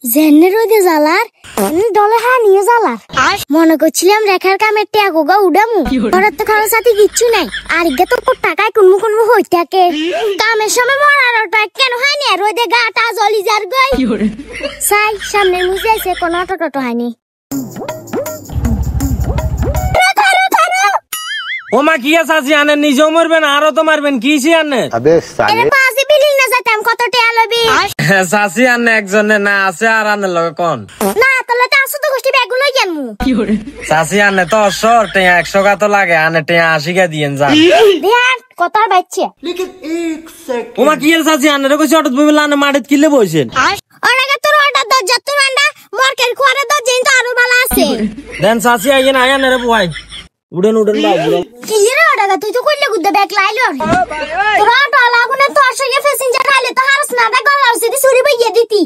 জেনে রোদে জ্বালার ডলে হানিয়ে জ্বালার মনে করছিলাম রেখার কামের ট্যাগোগা উড়ামু ঘরের তো খাওয়ার সাথে কিচ্ছু নাই আর ইগে তো টাকায় কুনমু কুনমু হই থাকে কামের সময় মরার ওটা কেন হয়নি রোদে গাটা জ্বলি যার গই সাই সামনে মুজে আছে কোন অটো হয়নি ওমা কি আছে আজি আনে নিজেও মারবেন আরো তো মারবেন কি ছি আনে আবে সালে এরে পাশে বিলিং না যাইতাম কত টাকা লবি সাসি আনে একজনে না আছে আর আনে লগে কোন না তাহলে তো আসো তো গোষ্ঠী ব্যাগুলো জানমু সাসি আনে তো সর তে 100 কা তো লাগে আনে তে 80 কা দিয়েন যা ধ্যান কত বাচ্চা ওমা কি এর সাসি আনে রে কইছ অটো তুমি লানে মাটিত কিলে বইছেন ওনাকে তোর অর্ডার দাও যত মান্ডা মার্কেট কোয়ারে দাও যেন তো আরো ভালো আছে দেন সাসি আইন আয়ান রে বয় উড়েন বাবু কি রে ওটা তুই তো কইলে গুদ্দে ব্যাগ লাইলো তোর অটো লাগুনে তো আসলে প্যাসেঞ্জার খাইলে তো হারস না দা গলার সিদি সুরি বইয়ে দিতি